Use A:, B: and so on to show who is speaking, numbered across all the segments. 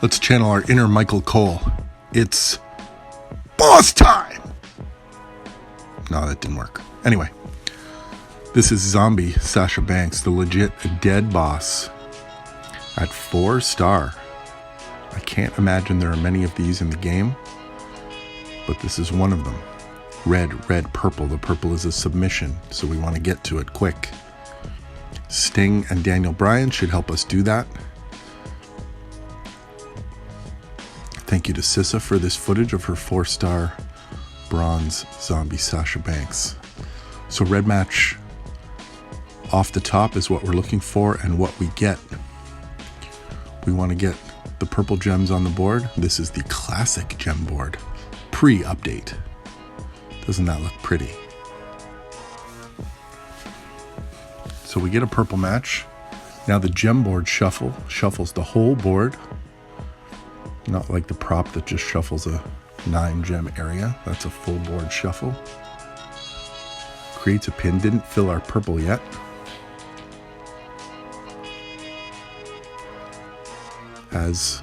A: Let's channel our inner Michael Cole. It's boss time! No, that didn't work. Anyway, this is zombie Sasha Banks, the legit dead boss at 4-star. I can't imagine there are many of these in the game, but this is one of them. Red, red, purple. The purple is a submission, so we want to get to it quick. Sting and Daniel Bryan should help us do that. Thank you to Sasha for this footage of her 4-star bronze zombie Sasha Banks. So red match off the top is what we're looking for and what we get. We want to get the purple gems on the board. This is the classic gem board, pre-update. Doesn't that look pretty? So we get a purple match. Now the gem board shuffles the whole board. Not like the prop that just shuffles a 9-gem area. That's a full board shuffle. Creates a pin. Didn't fill our purple yet. As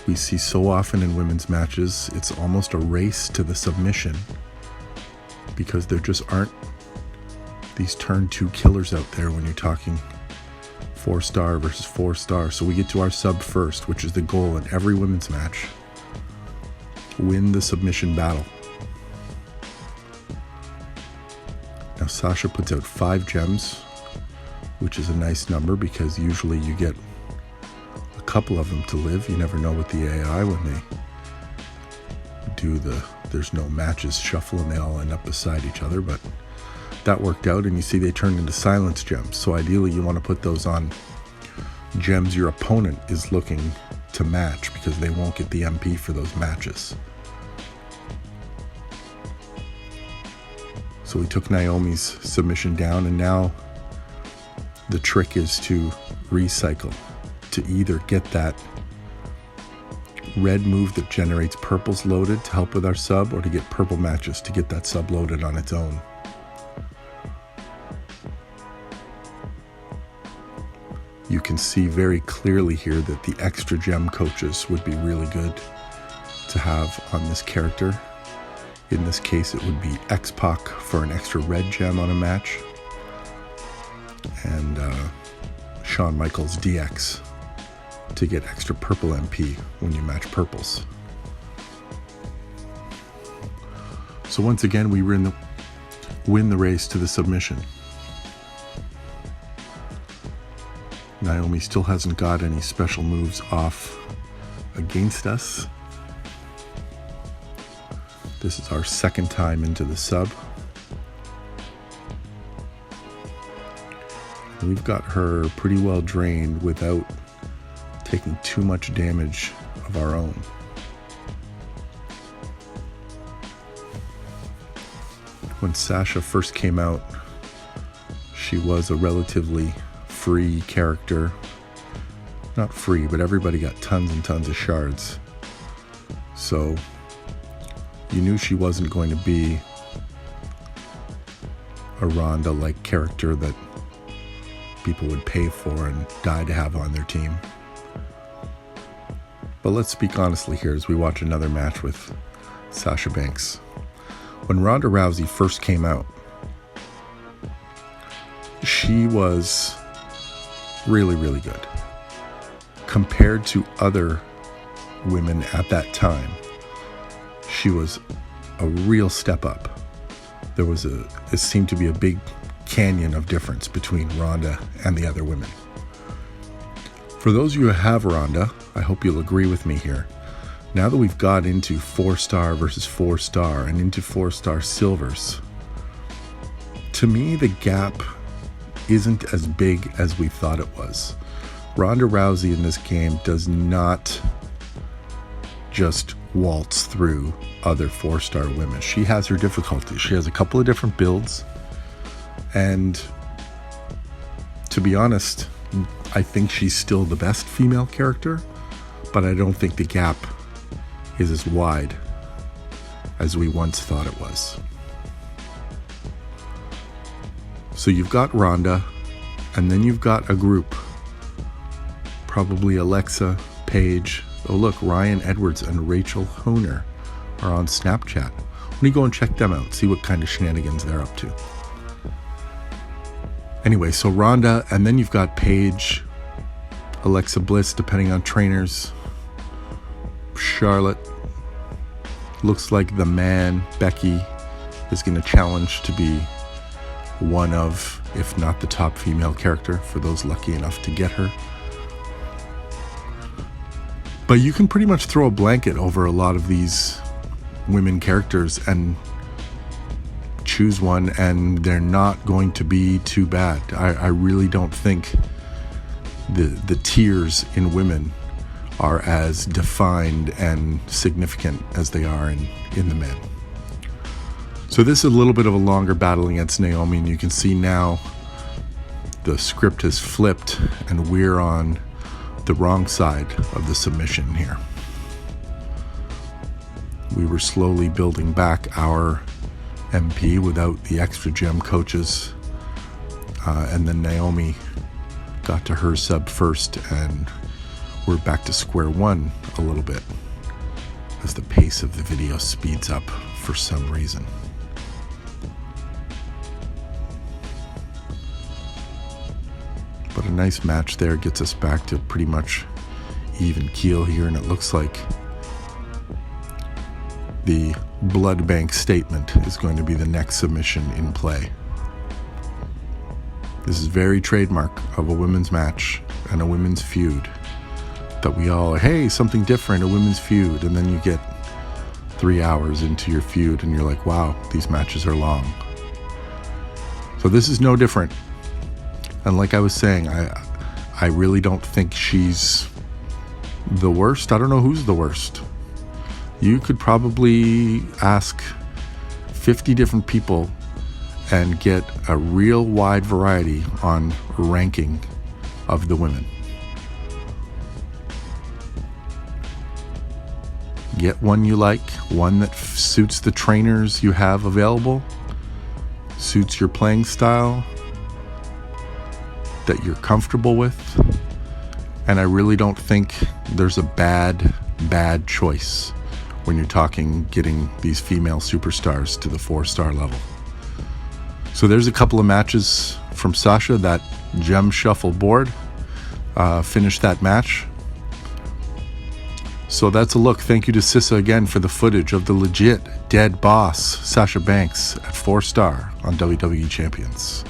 A: we see so often in women's matches, it's almost a race to the submission because there just aren't these turn 2 killers out there when you're talking 4-star versus 4-star. So we get to our sub first, which is the goal in every women's match. Win the submission battle. Now Sasha puts out 5 gems, which is a nice number because usually you get a couple of them to live. You never know with the AI when they do there's no matches shuffle and they all end up beside each other, but that worked out, and you see they turned into silence gems. So ideally you want to put those on gems your opponent is looking to match because they won't get the MP for those matches. So we took Naomi's submission down, and now the trick is to recycle, to either get that red move that generates purples loaded to help with our sub, or to get purple matches to get that sub loaded on its own. You can see very clearly here that the extra gem coaches would be really good to have on this character. In this case, it would be X-Pac for an extra red gem on a match, and Shawn Michaels DX to get extra purple MP when you match purples. So once again, we win the race to the submission. Naomi still hasn't got any special moves off against us. This is our second time into the sub. We've got her pretty well drained without taking too much damage of our own. When Sasha first came out, she was a relatively free character. Not free, but everybody got tons and tons of shards. So you knew she wasn't going to be a Ronda-like character that people would pay for and die to have on their team. But let's speak honestly here as we watch another match with Sasha Banks. When Ronda Rousey first came out, she was really, really good. Compared to other women at that time, she was a real step up. It seemed to be a big canyon of difference between Ronda and the other women. For those of you who have Ronda, I hope you'll agree with me here. Now that we've got into 4-star versus 4-star and into 4-star silvers, to me the gap isn't as big as we thought it was. Ronda Rousey in this game does not just waltz through other 4-star women. She has her difficulties. She has a couple of different builds, and to be honest, I think she's still the best female character, but I don't think the gap is as wide as we once thought it was. So you've got Ronda, and then you've got a group, probably Alexa, Paige, Oh, look, Ryan Edwards and Rachel Honer are on Snapchat. Why don't you go and check them out, see what kind of shenanigans they're up to. Anyway, so Ronda, and then you've got Paige, Alexa Bliss, depending on trainers, Charlotte. Looks like the man, Becky, is going to challenge to be one of, if not the top female character, for those lucky enough to get her. But you can pretty much throw a blanket over a lot of these women characters and choose one, and they're not going to be too bad. I really don't think the tiers in women are as defined and significant as they are in the men. So this is a little bit of a longer battle against Naomi, and you can see now the script has flipped and we're on the wrong side of the submission here. We were slowly building back our MP without the extra gem coaches, and then Naomi got to her sub first, and we're back to square one a little bit as the pace of the video speeds up for some reason. But a nice match there gets us back to pretty much even keel here, and it looks like the blood bank statement is going to be the next submission in play. This is very trademark of a women's match and a women's feud, that we all, hey, something different, a women's feud, and then you get 3 hours into your feud and you're like, wow, these matches are long. So this is no different. And like I was saying, I really don't think she's the worst. I don't know who's the worst. You could probably ask 50 different people and get a real wide variety on ranking of the women. Get one you like, one that suits the trainers you have available, suits your playing style, that you're comfortable with. And I really don't think there's a bad choice when you're talking getting these female superstars to the 4-star level. So there's a couple of matches from Sasha. That gem shuffle board finished that match. So that's a look. Thank you to Sissa again for the footage of the legit dead boss Sasha Banks at 4-star on WWE Champions.